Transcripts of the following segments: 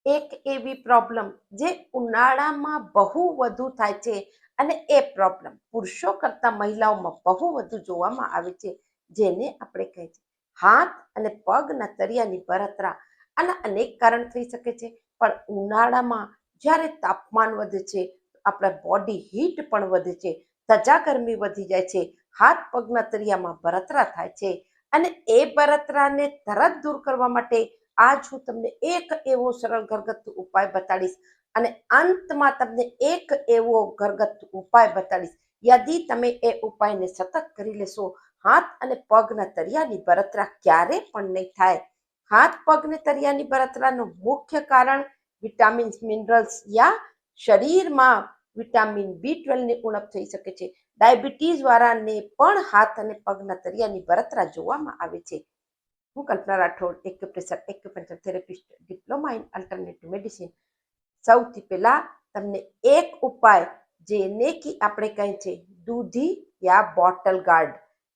એક એવી પ્રોબ્લેમ જે ઉનાળામાં બહુ વધુ થાય છે અને એ પ્રોબ્લેમ પુરુષો કરતાં મહિલાઓમાં બહુ વધુ જોવામાં આવે છે, જેને આપણે કહે છે હાથ અને પગના તળિયાની બળતરા. આના અનેક કારણ થઈ શકે છે, પણ ઉનાળામાં જ્યારે તાપમાન વધે છે, આપણા બોડી હીટ પણ વધે છે, ત્વચા ગરમી વધી જાય છે, હાથ પગના તળિયામાં બળતરા થાય છે. અને એ બળતરાને તરત દૂર કરવા માટે આજ હું તમને એક એવો સરળ ઘરગથ્થુ ઉપાય બતાડીશ અને અંતમાં તમને એક એવો ઘરગથ્થુ ઉપાય બતાડીશ. યદિ તમે એ ઉપાયને સતત કરી લેશો, હાથ અને પગના તળિયાની બળતરા ક્યારે પણ નહીં થાય. હાથ પગને તળિયાની બળતરાનું મુખ્ય કારણ વિટામિન્સ, મિનરલ્સ યા શરીરમાં વિટામિન B12 ની ઉણપ થઈ શકે છે. ડાયાબિટીસ વાળાને પણ હાથ અને પગના તળિયાની બળતરા જોવામાં આવે છે. હું Kalpana Rathod, acupuncture therapist, diploma in alternative medicine. સૌથી પહેલા તમને એક ઉપાય જેને કે આપણે કહે છે દૂધી યા બોટલ ગાર્ડ.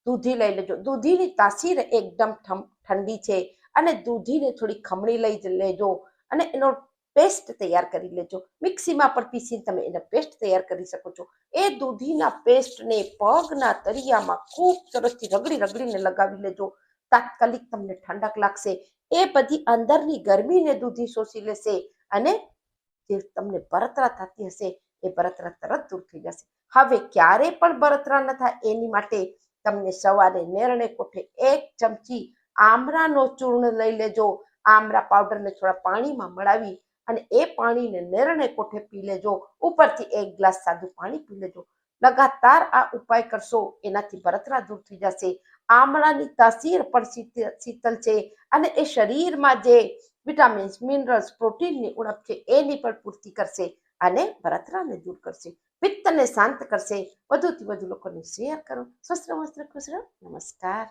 દૂધી લઈ લેજો. દૂધીની તાસીર એકદમ ઠંડી છે અને દૂધીને થોડી ખમણી લઈ લેજો અને એનો પેસ્ટ તૈયાર કરી લેજો. મિક્સીમાં પણ પીસીને તમે એનો પેસ્ટ તૈયાર કરી શકો છો. એ દૂધીના પેસ્ટને પગના તળિયામાં ખૂબ સરસથી રગડીને લગાવી લેજો. તાત્કાલિક તમને ઠંડક લાગશે. એ બધી અંદરની ગરમીને દૂધી શોષી લેશે અને જે તમને બળતરા થતી હશે એ બળતરા તરત દૂર થઈ જશે. હવે ક્યારે પણ બળતરા ન થાય એની માટે તમને સવારે નેરણે કોઠે 1 ચમચી આમળાનો ચૂર્ણ લઈ લેજો. આમળા પાવડરને થોડા પાણીમાં મળાવી અને એ પાણીને નેરણે કોઠે પી લેજો. ઉપરથી 1 ગ્લાસ સાદું પાણી પી લેજો. લગાતાર આ ઉપાય કરશો, એનાથી બળતરા દૂર થઈ જશે. આમળાની તાસીર પણ શીતલ છે અને એ શરીરમાં જે વિટામિન્સ, મિનરલ્સ, પ્રોટીનની ઉણપ છે એની પણ પૂર્તિ કરશે અને બળતરાને દૂર કરશે, પિત્તને શાંત કરશે. વધુથી વધુ લોકોને શેર કરો. સ્વસ્થ રહો, મસ્ત રહો, ખુશ રહો. નમસ્કાર.